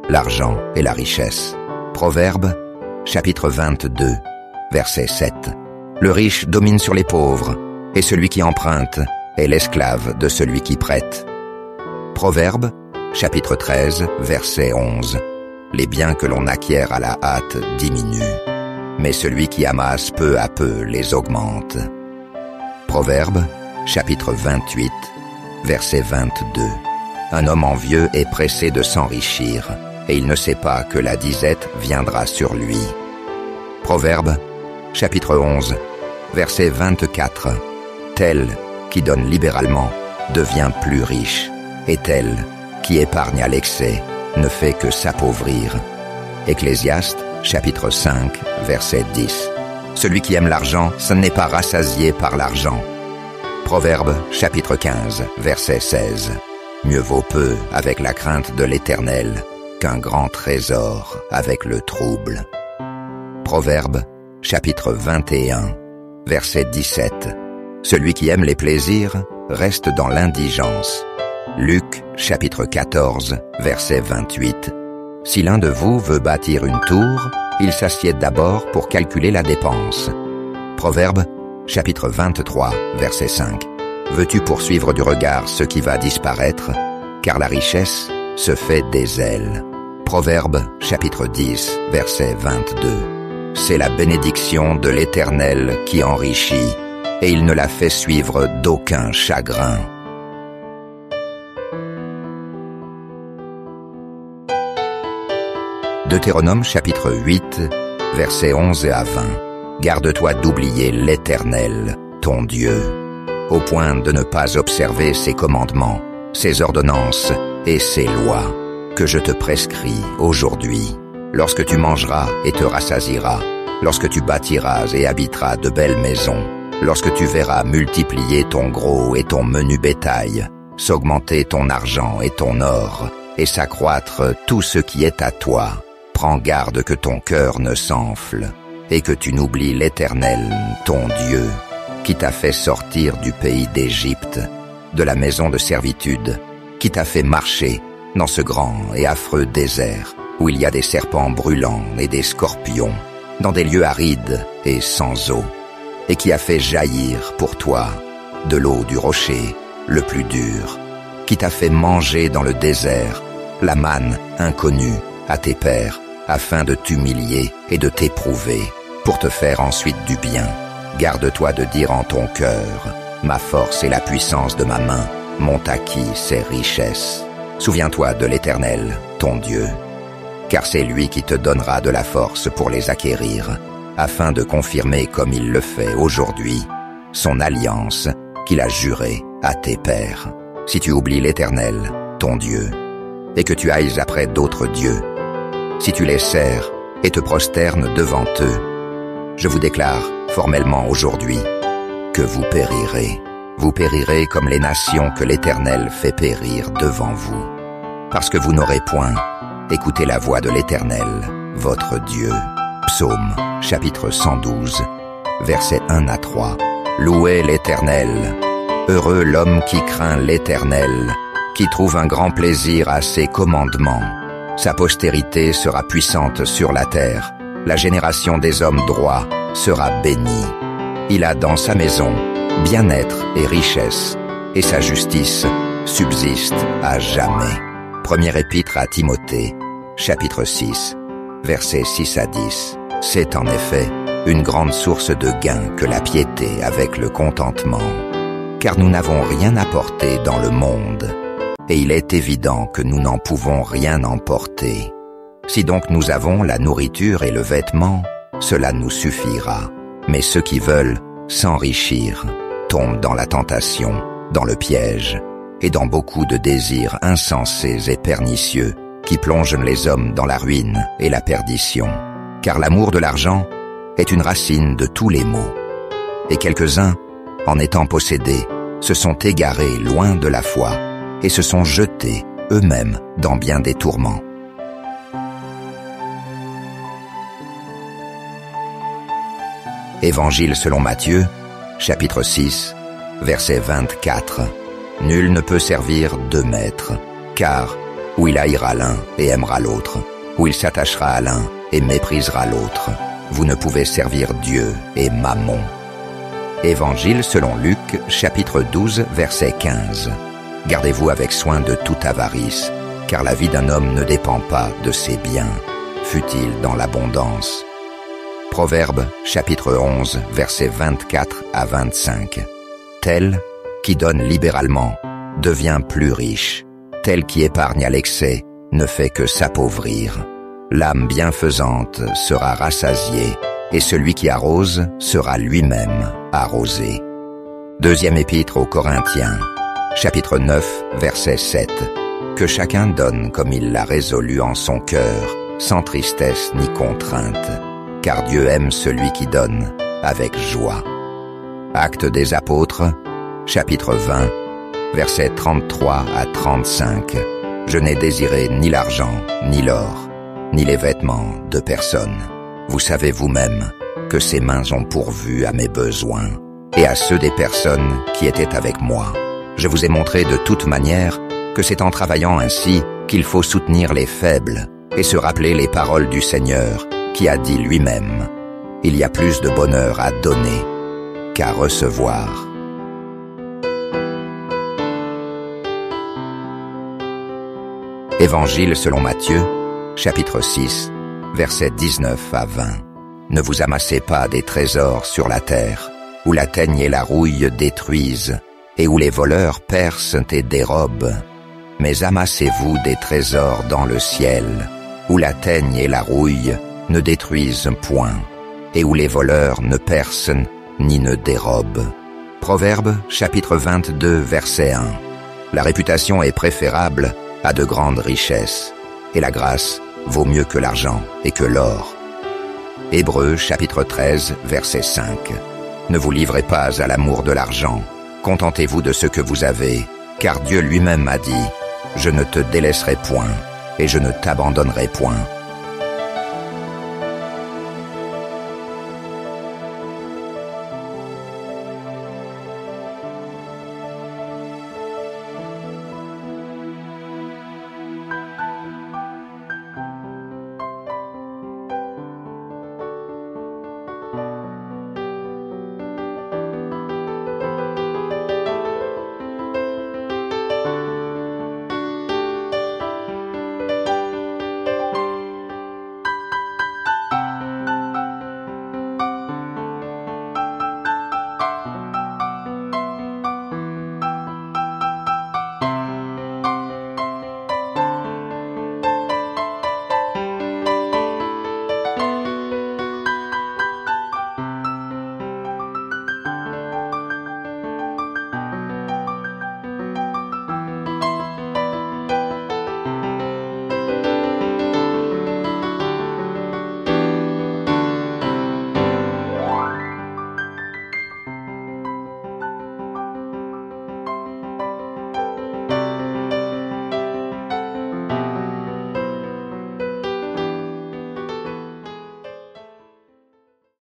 l'argent et la richesse. Proverbe, chapitre 22, verset 7. Le riche domine sur les pauvres, et celui qui emprunte est l'esclave de celui qui prête. Proverbe, chapitre 13, verset 11. Les biens que l'on acquiert à la hâte diminuent, mais celui qui amasse peu à peu les augmente. Proverbe, chapitre 28, verset 22. Un homme envieux est pressé de s'enrichir, et il ne sait pas que la disette viendra sur lui. Proverbe, chapitre 11, verset 24. Tel qui donne libéralement devient plus riche, et tel qui épargne à l'excès ne fait que s'appauvrir. Ecclésiaste, chapitre 5, verset 10. Celui qui aime l'argent, ce n'est pas rassasié par l'argent. Proverbe, chapitre 15, verset 16. Mieux vaut peu avec la crainte de l'Éternel qu'un grand trésor avec le trouble. Proverbe, chapitre 21, verset 17. Celui qui aime les plaisirs reste dans l'indigence. Luc, chapitre 14, verset 28. Si l'un de vous veut bâtir une tour, il s'assied d'abord pour calculer la dépense. Proverbe, chapitre 23, verset 5. Veux-tu poursuivre du regard ce qui va disparaître, car la richesse se fait des ailes. Proverbe, chapitre 10, verset 22. C'est la bénédiction de l'Éternel qui enrichit, et il ne la fait suivre d'aucun chagrin. Deutéronome chapitre 8, versets 11 à 20. Garde-toi d'oublier l'Éternel, ton Dieu, au point de ne pas observer ses commandements, ses ordonnances et ses lois, que je te prescris aujourd'hui. Lorsque tu mangeras et te rassasieras, lorsque tu bâtiras et habiteras de belles maisons, lorsque tu verras multiplier ton gros et ton menu bétail, s'augmenter ton argent et ton or, et s'accroître tout ce qui est à toi, prends garde que ton cœur ne s'enfle, et que tu n'oublies l'Éternel, ton Dieu, qui t'a fait sortir du pays d'Égypte, de la maison de servitude, qui t'a fait marcher dans ce grand et affreux désert, où il y a des serpents brûlants et des scorpions, dans des lieux arides et sans eau, et qui a fait jaillir pour toi de l'eau du rocher, le plus dur, qui t'a fait manger dans le désert la manne inconnue à tes pères, afin de t'humilier et de t'éprouver, pour te faire ensuite du bien. Garde-toi de dire en ton cœur, ma force et la puissance de ma main m'ont acquis ces richesses. Souviens-toi de l'Éternel, ton Dieu, car c'est lui qui te donnera de la force pour les acquérir, afin de confirmer comme il le fait aujourd'hui, son alliance qu'il a jurée à tes pères. Si tu oublies l'Éternel, ton Dieu, et que tu ailles après d'autres dieux, si tu les sers et te prosternes devant eux, je vous déclare formellement aujourd'hui que vous périrez. Vous périrez comme les nations que l'Éternel fait périr devant vous. Parce que vous n'aurez point écouté la voix de l'Éternel, votre Dieu. Psaume, chapitre 112, versets 1 à 3. Louez l'Éternel. Heureux l'homme qui craint l'Éternel, qui trouve un grand plaisir à ses commandements. Sa postérité sera puissante sur la terre. La génération des hommes droits sera bénie. Il a dans sa maison bien-être et richesse, et sa justice subsiste à jamais. Première épître à Timothée, chapitre 6, versets 6 à 10. C'est en effet une grande source de gain que la piété avec le contentement, car nous n'avons rien apporté dans le monde, et il est évident que nous n'en pouvons rien emporter. Si donc nous avons la nourriture et le vêtement, cela nous suffira. Mais ceux qui veulent s'enrichir tombent dans la tentation, dans le piège, et dans beaucoup de désirs insensés et pernicieux qui plongent les hommes dans la ruine et la perdition. Car l'amour de l'argent est une racine de tous les maux. Et quelques-uns, en étant possédés, se sont égarés loin de la foi et se sont jetés eux-mêmes dans bien des tourments. Évangile selon Matthieu, chapitre 6, verset 24. Nul ne peut servir deux maîtres, car où il haïra l'un et aimera l'autre, où il s'attachera à l'un et méprisera l'autre. Vous ne pouvez servir Dieu et Mammon. Évangile selon Luc, chapitre 12, verset 15. Gardez-vous avec soin de toute avarice, car la vie d'un homme ne dépend pas de ses biens, fût-il dans l'abondance. Proverbe, chapitre 11, versets 24 à 25. Tel qui donne libéralement devient plus riche. Tel qui épargne à l'excès ne fait que s'appauvrir. L'âme bienfaisante sera rassasiée, et celui qui arrose sera lui-même arrosé. Deuxième épître aux Corinthiens, chapitre 9, verset 7. Que chacun donne comme il l'a résolu en son cœur, sans tristesse ni contrainte, car Dieu aime celui qui donne avec joie. Actes des apôtres, chapitre 20, versets 33 à 35. Je n'ai désiré ni l'argent, ni l'or, ni les vêtements de personne. Vous savez vous-même que ces mains ont pourvu à mes besoins et à ceux des personnes qui étaient avec moi. Je vous ai montré de toute manière que c'est en travaillant ainsi qu'il faut soutenir les faibles et se rappeler les paroles du Seigneur qui a dit lui-même « Il y a plus de bonheur à donner qu'à recevoir ». Évangile selon Matthieu, chapitre 6, versets 19 à 20. Ne vous amassez pas des trésors sur la terre, où la teigne et la rouille détruisent, et où les voleurs percent et dérobent. Mais amassez-vous des trésors dans le ciel, où la teigne et la rouille ne détruisent point, et où les voleurs ne percent ni ne dérobent. Proverbe, chapitre 22, verset 1. La réputation est préférable à de grandes richesses, et la grâce vaut mieux que l'argent et que l'or. Hébreux, chapitre 13, verset 5. Ne vous livrez pas à l'amour de l'argent, contentez-vous de ce que vous avez, car Dieu lui-même a dit « Je ne te délaisserai point, et je ne t'abandonnerai point. »